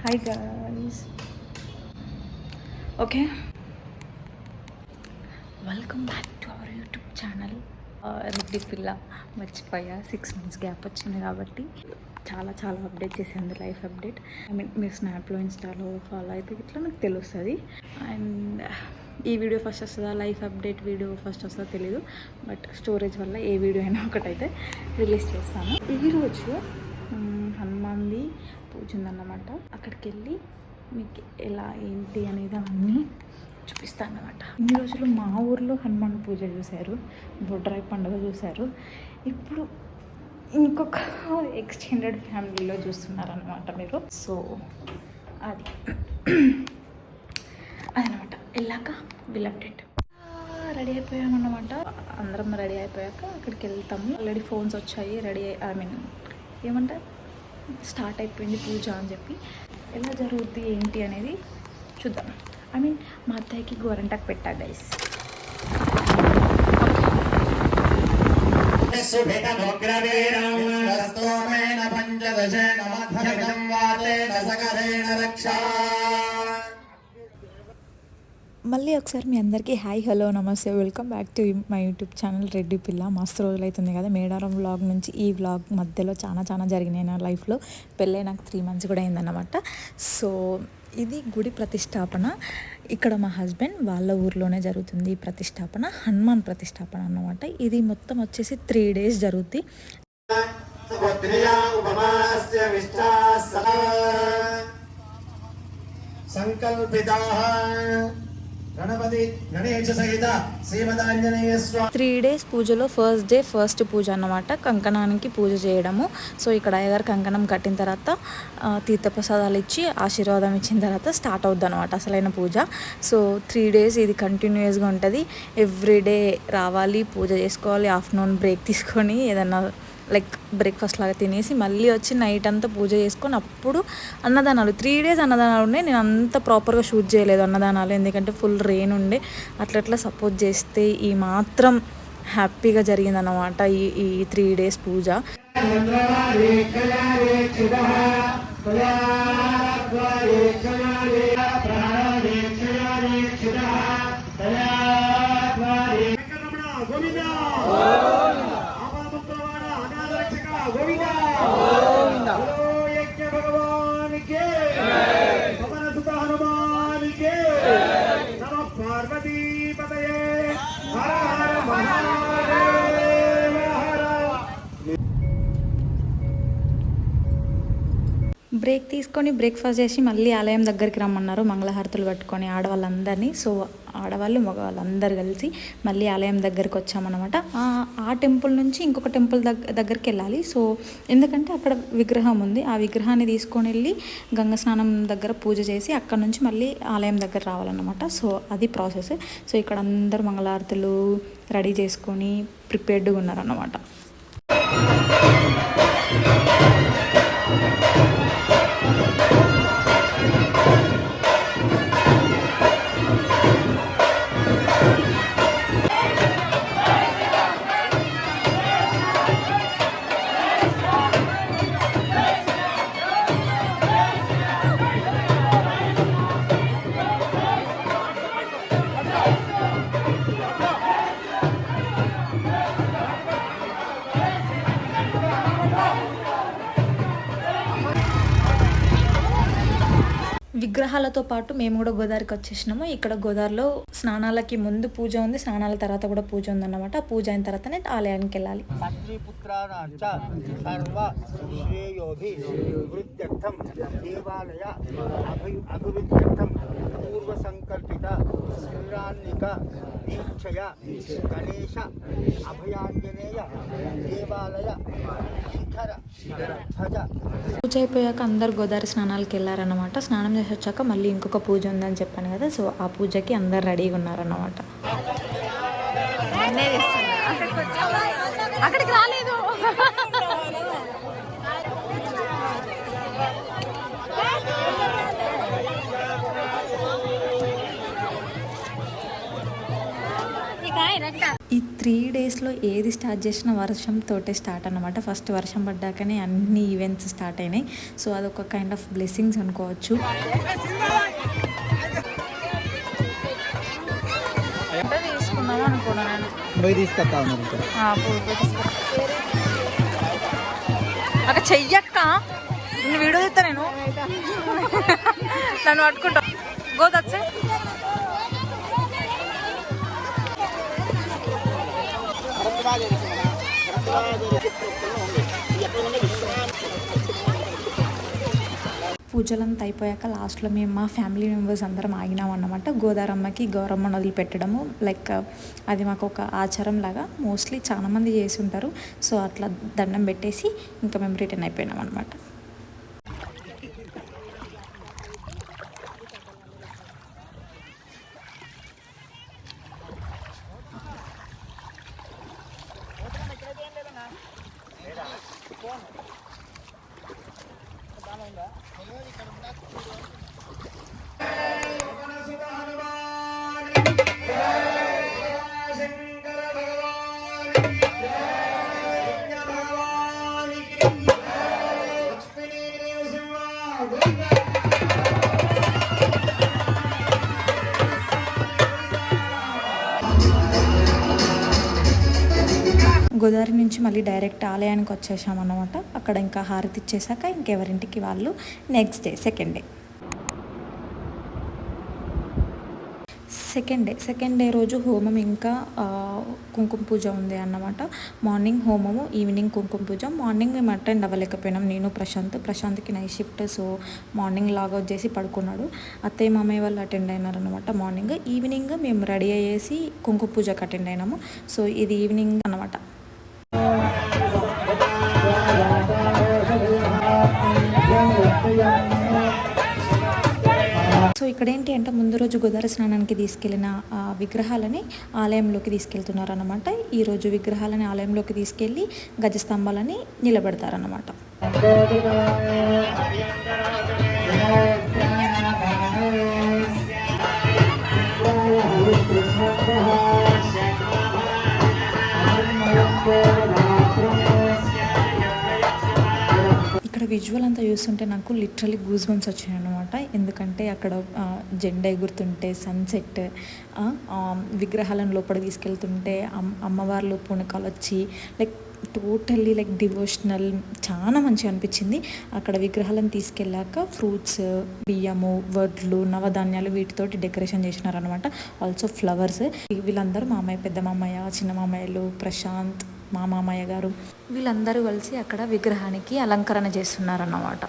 Hi guys, okay, welcome back to our YouTube channel Reddy పిల్ల. మర్చిపోయా, 6 months gap వచ్చింది కాబట్టి చాలా అప్డేట్ చేసింది, లైఫ్ అప్డేట్. మీరు స్నాప్లో ఇన్స్టాలో ఫాలో అయితే ఇట్లా నాకు తెలుస్తుంది. అండ్ ఈ వీడియో ఫస్ట్ వస్తుందా, లైఫ్ అప్డేట్ వీడియో ఫస్ట్ వస్తుందో తెలీదు, బట్ స్టోరేజ్ వల్ల ఏ వీడియో అయినా ఒకటైతే రిలీజ్ చేస్తాను. ఈరోజు హనుమాన్ది పూజ ఉందన్నమాట. అక్కడికి వెళ్ళి మీకు ఎలా ఏంటి అనేది అన్నీ చూపిస్తాను అన్నమాట. ఇన్ని రోజులు మా ఊర్లో హనుమాన్ పూజ చూశారు, బొడ్రాయి పండుగ చూశారు. ఇప్పుడు ఇంకొక ఎక్స్టెండెడ్ ఫ్యామిలీలో చూస్తున్నారనమాట మీరు. సో అదనమాట. వెళ్ళాక వీల్ అప్డేట్. రెడీ అయిపోయామన్నమాట. అందరం రెడీ అయిపోయాక అక్కడికి వెళ్తాము. ఆల్రెడీ ఫోన్స్ వచ్చాయి, రెడీ ఏమంటారు, స్టార్ట్ అయిపోయింది పూజ అని చెప్పి. ఎలా జరుగుద్ది ఏంటి అనేది చూద్దాం. మా అత్తయ్యకి గోరంటాకు పెట్టా గైస్. మళ్ళీ ఒకసారి మీ అందరికీ హాయ్, హలో, నమస్తే, welcome back to my YouTube channel Reddy పిల్ల. మస్తు రోజులు అవుతుంది కదా మేడారం వ్లాగ్ నుంచి ఈ వ్లాగ్ మధ్యలో చాలా జరిగినాయి నా లైఫ్లో. పెళ్ళై నాకు 3 months కూడా అయిందన్నమాట. సో ఇది గుడి ప్రతిష్టాపన. ఇక్కడ మా హస్బెండ్ వాళ్ళ ఊర్లోనే జరుగుతుంది ఈ ప్రతిష్టాపన, హనుమాన్ ప్రతిష్టాపన అన్నమాట. ఇది మొత్తం వచ్చేసి 3 days జరుగుతుంది. సంకల్పితా 3 days పూజలో ఫస్ట్ డే ఫస్ట్ పూజ అన్నమాట, కంకణానికి పూజ చేయడము. సో ఇక్కడ అయ్యగారు కంకణం కట్టిన తర్వాత తీర్థప్రసాదాలు ఇచ్చి ఆశీర్వాదం ఇచ్చిన తర్వాత స్టార్ట్ అవుద్ది అనమాట అసలైన పూజ. సో 3 days ఇది కంటిన్యూస్గా ఉంటుంది. ఎవ్రీడే రావాలి, పూజ చేసుకోవాలి, ఆఫ్టర్నూన్ బ్రేక్ తీసుకొని ఏదన్నా లైక్ బ్రేక్ఫాస్ట్ లాగా తినేసి మళ్ళీ వచ్చి నైట్ అంతా పూజ చేసుకొని అప్పుడు అన్నదానాలు. 3 days అన్నదానాలు ఉన్నాయి. నేను అంత ప్రాపర్గా షూట్ చేయలేదు అన్నదానాలు, ఎందుకంటే ఫుల్ రెయిన్ ఉండే. అట్లా సపోర్ట్ చేస్తే ఈ మాత్రం హ్యాపీగా జరిగిందన్నమాట ఈ 3 days పూజ. బ్రేక్ తీసుకొని బ్రేక్ఫాస్ట్ చేసి మళ్ళీ ఆలయం దగ్గరికి రమ్మన్నారు, మంగళహారతులు పట్టుకొని ఆడవాళ్ళందరినీ. సో ఆడవాళ్ళు మగవాళ్ళందరూ కలిసి మళ్ళీ ఆలయం దగ్గరికి వచ్చామన్నమాట. ఆ టెంపుల్ నుంచి ఇంకొక టెంపుల్ దగ్గరికి వెళ్ళాలి. సో ఎందుకంటే అక్కడ విగ్రహం ఉంది, ఆ విగ్రహాన్ని తీసుకొని వెళ్ళి గంగ స్నానం దగ్గర పూజ చేసి అక్కడ నుంచి మళ్ళీ ఆలయం దగ్గర రావాలన్నమాట. సో అది ప్రాసెస్. సో ఇక్కడ అందరూ మంగళహారతులు రెడీ చేసుకొని ప్రిపేర్డ్గా ఉన్నారన్నమాట. విగ్రహాలతో పాటు మేము కూడా గోదావరికి వచ్చేసినాము. ఇక్కడ గోదావరిలో స్నానాలకి ముందు పూజ ఉంది, స్నానాల తర్వాత కూడా పూజ ఉందన్నమాట. పూజ అయిన తర్వాతనే ఆలయానికి వెళ్ళాలి. పూజ అయిపోయాక అందరు గోదావరి స్నానాలకు వెళ్ళారన్నమాట. స్నానం చేసి వచ్చాక మళ్ళీ ఇంకొక పూజ ఉందని చెప్పాను కదా. సో ఆ పూజకి అందరు రెడీగా ఉన్నారన్నమాట. అక్కడికి రాలేదు. ఈ 3 డేస్లో ఏది స్టార్ట్ చేసినా వర్షంతోటే స్టార్ట్ అన్నమాట. ఫస్ట్ వర్షం పడ్డాకనే అన్ని ఈవెంట్స్ స్టార్ట్ అయినాయి. సో అదొక కైండ్ ఆఫ్ బ్లెస్సింగ్స్ అనుకోవచ్చు. తీసుకుందాం అనుకున్నాను. అక్కడ చెయ్యక్క, నేను వీడియో తీస్తా, నేను నన్ను పట్టుకుంటా. గోదచ్చే పూజలంతా అయిపోయాక లాస్ట్లో మేము మా ఫ్యామిలీ మెంబర్స్ అందరం ఆగినాం అన్నమాట. గోదారమ్మకి గౌరమ్మను వదిలిపెట్టడము, లైక్ అది మాకు ఒక ఆచారం లాగా. మోస్ట్లీ చాలామంది చేసి ఉంటారు. సో అట్లా దండం పెట్టేసి ఇంకా మేము రిటర్న్ అయిపోయినాం అనమాట. గోదావరి నుంచి మళ్ళీ డైరెక్ట్ ఆలయానికి వచ్చేసాం అన్నమాట. అక్కడ ఇంకా హారతి ఇచ్చేసాక ఇంకెవరింటికి వాళ్ళు నెక్స్ట్ డే సెకండ్ డే రోజు హోమం ఇంకా కుంకుమ పూజ ఉంది అన్నమాట. మార్నింగ్ హోమము, ఈవినింగ్ కుంకుమ పూజ. మార్నింగ్ మేము అటెండ్ అవ్వలేకపోయినాం, నేను ప్రశాంత్కి night shift. So morning logout చేసి పడుకున్నాడు. అత్తయ్య మామయ్య వాళ్ళు అటెండ్ అయినారు అనమాట మార్నింగ్. ఈవినింగ్ మేము రెడీ అయ్యేసి కుంకుమ పూజకి అటెండ్ అయినాము. సో ఇది ఈవినింగ్ అనమాట. సో ఇక్కడ ఏంటి అంటే ముందు రోజు గోదావరి స్నానానికి తీసుకెళ్లిన విగ్రహాలని ఆలయంలోకి తీసుకెళ్తున్నారు అన్నమాట. ఈరోజు విగ్రహాలని ఆలయంలోకి తీసుకెళ్ళి గజస్తంభాలని నిలబెడతారన్నమాట. ఇక్కడ విజువల్ అంతా చూస్తుంటే నాకు లిటరలీ గూస్ బంప్స్ వచ్చాయి అనమాట. ఎందుకంటే అక్కడ జెండా ఎగురుతుంటే, సన్సెట్, విగ్రహాలను లోపల తీసుకెళ్తుంటే అమ్మవార్లు పూనకాలు వచ్చి లైక్ టోటల్లీ లైక్ డివోషనల్, చాలా మంచిగా అనిపించింది. అక్కడ విగ్రహాలను తీసుకెళ్ళాక ఫ్రూట్స్, బియ్యము, వడ్లు, నవధాన్యాలు వీటితోటి డెకరేషన్ చేసినారనమాట. Also flowers. వీళ్ళందరూ మామయ్య, పెద్ద మామయ్య, చిన్న మామయ్యలు, ప్రశాంత్, మా మామయ్య గారు వీళ్ళందరూ కలిసి అక్కడ విగ్రహానికి అలంకరణ చేస్తున్నారన్నమాట.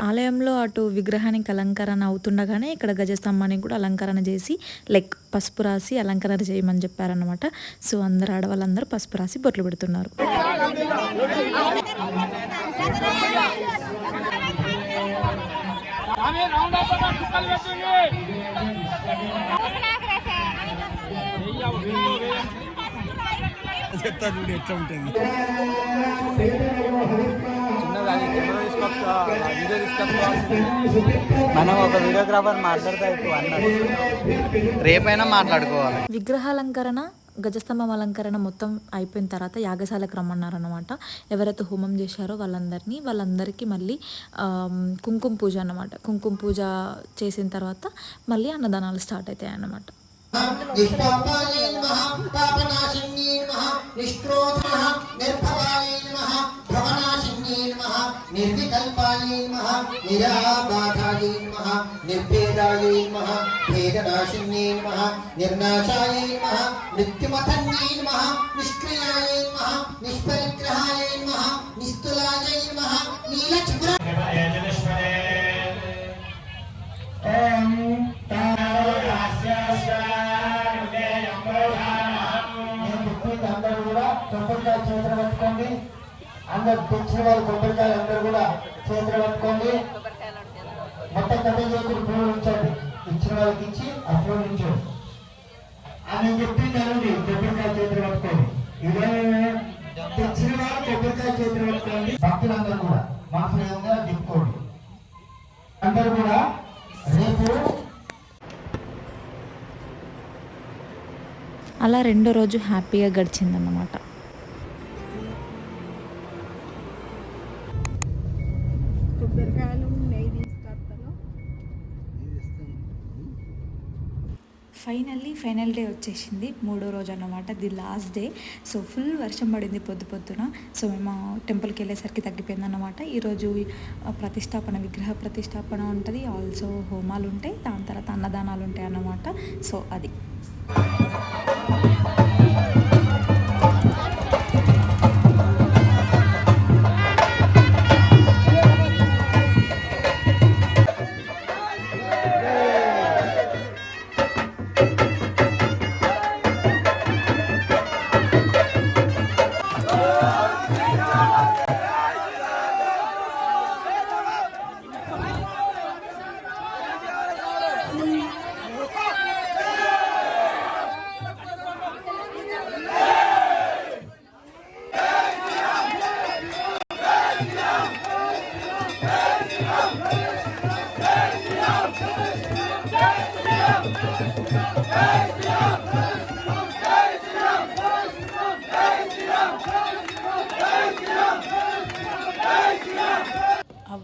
ఆలయంలో అటు విగ్రహానికి అలంకరణ అవుతుండగానే ఇక్కడ గజస్తంభానికి కూడా అలంకరణ చేసి లైక్ పసుపు రాసి అలంకరణ చేయమని చెప్పారనమాట. సో అందరు ఆడవాళ్ళందరూ పసుపు రాసి బొట్లు పెడుతున్నారు. మనం ఒక వీడియోగ్రాఫర్ మాట్లాడితే రేపైనా మాట్లాడుకోవాలి. విగ్రహాలంకరణ, గజస్తంభం అలంకరణ మొత్తం అయిపోయిన తర్వాత యాగశాలకు రమ్మన్నారన్నమాట. ఎవరైతే హోమం చేశారో వాళ్ళందరికీ మళ్ళీ కుంకుమ పూజ అన్నమాట. కుంకుమ పూజ చేసిన తర్వాత మళ్ళీ అన్నదానాలు స్టార్ట్ అవుతాయి అన్నమాట. నిర్వికల్పాయై నమః, నిరాబాధాయై నమః, నిర్భేదాయై నమః, భేదనాశిన్యై నమః, నిర్నాశాయై నమః, మృత్యుమథన్యై నమః, నిష్క్రియాయై నమః, నిష్పరిగ్రహాయై నమః, నిస్తులాయై నమః, నీలచక్ర అందరు తెచ్చిన వాళ్ళు కొబ్బరికాయలు అందరూ కూడా చేతులు పట్టుకోండి. మొత్తం కథ చేతులు పూలు ఉంచండి. ఇచ్చిన వాళ్ళకి ఇచ్చి అప్పుడు నుంచో అని చెప్పింది అనండి కొబ్బరికాయ చేతులు పట్టుకోండి. ఇదే తెచ్చిన వారు కొబ్బరికాయ చేతులు పట్టుకోండి. భక్తులందరూ కూడా మనసుగా తిప్పుకోండి. అందరూ కూడా రేపు అలా రెండో రోజు హ్యాపీగా గడిచిందన్నమాట. ఫైనల్ డే వచ్చేసింది, మూడో రోజు అన్నమాట, the last day. So full వర్షం పడింది పొద్దున. సో మేము టెంపుల్కి వెళ్ళేసరికి తగ్గిపోయిందన్నమాట. ఈరోజు విగ్రహ ప్రతిష్టాపన ఉంటుంది, ఆల్సో హోమాలు ఉంటాయి, దాని తర్వాత అన్నదానాలు ఉంటాయి అన్నమాట. సో అది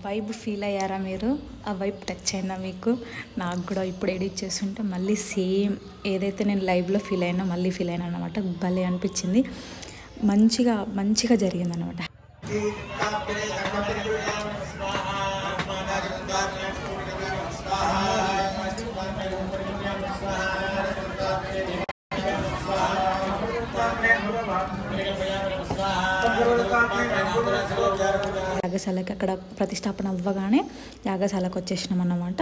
వైబ్ ఫీల్ అయ్యారా మీరు? ఆ వైబ్ టచ్ అయిందా మీకు? నాకు కూడా ఇప్పుడు ఎడిట్ చేస్తుంటే మళ్ళీ సేమ్ ఏదైతే నేను లైవ్లో ఫీల్ అయినా మళ్ళీ ఫీల్ అయినా అనమాట. భలే అనిపించింది, మంచిగా జరిగింది అనమాట. యాగశాలకి అక్కడ ప్రతిష్టాపన అవ్వగానే యాగశాలకు వచ్చేసినాం అన్నమాట.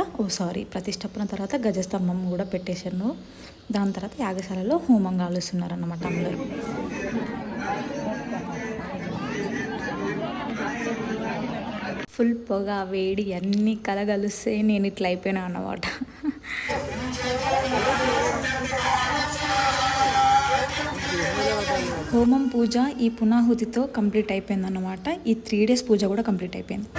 ప్రతిష్టాపన తర్వాత గజస్తంభం కూడా పెట్టేశాను. దాని తర్వాత యాగశాలలో హోమం కాలుస్తున్నారు అన్నమాట అందరూ. ఫుల్ పొగ వేడి అన్నీ కలగలిస్తే నేను ఇట్లా అయిపోయినా అన్నమాట. హోమం పూజ ఈ పునాహుతితో కంప్లీట్ అయిపోయింది అన్నమాట. ఈ 3 days పూజ కూడా కంప్లీట్ అయిపోయింది.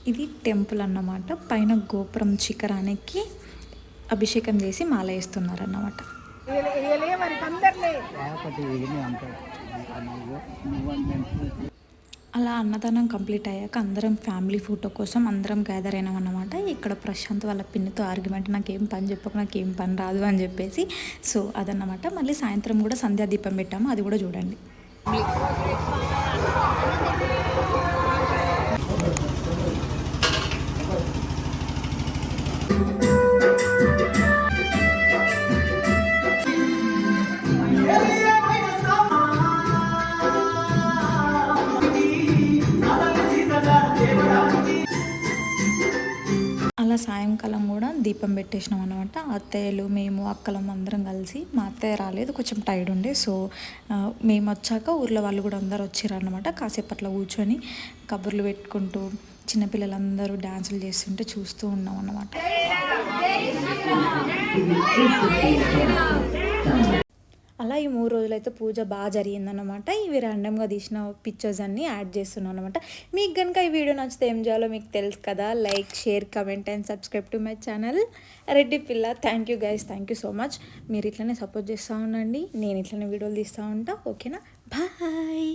ఇది టెంపుల్ అన్నమాట. పైన గోపురం శిఖరానికి అభిషేకం చేసి మాల వేస్తున్నారు అన్నమాట. అలా అన్నదానం కంప్లీట్ అయ్యాక అందరం ఫ్యామిలీ ఫోటో కోసం అందరం గ్యాదర్ అయినాం అన్నమాట. ఇక్కడ ప్రశాంత్ వాళ్ళ పిన్నితో ఆర్గ్యుమెంట్, నాకేం పని చెప్పకు, నాకేం పని రాదు అని చెప్పేసి. సో అదన్నమాట. మళ్ళీ సాయంత్రం కూడా సంధ్యా దీపం పెట్టాము, అది కూడా చూడండి. అలా సాయంకాలం కూడా దీపం పెట్టేసినాం అనమాట. అత్తయ్యలు మేము అక్కలం అందరం కలిసి, మా అత్తయ్య రాలేదు, కొంచెం టైర్డ్ ఉండే. సో మేము వచ్చాక ఊర్లో వాళ్ళు కూడా అందరు వచ్చారు అనమాట. కాసేపు అట్లా కూర్చొని కబుర్లు పెట్టుకుంటూ చిన్నపిల్లలందరూ డ్యాన్సులు చేస్తుంటే చూస్తూ ఉన్నాం అన్నమాట. అలా ఈ 3 రోజులైతే పూజ బాగా జరిగిందనమాట. ఇవి ర్యాండమ్గా తీసిన పిక్చర్స్ అన్నీ యాడ్ చేస్తున్నాను అనమాట. మీకు కనుక ఈ వీడియో నచ్చితే ఏం చేయాలో మీకు తెలుసు కదా. Like, share, comment and subscribe to my channel Reddy Pilla. Thank you guys, thank you so much. మీరు ఇట్లనే సపోర్ట్ చేస్తూ ఉండండి, నేను ఇట్లనే వీడియోలు తీస్తూ ఉంటా. ఓకేనా, బాయ్.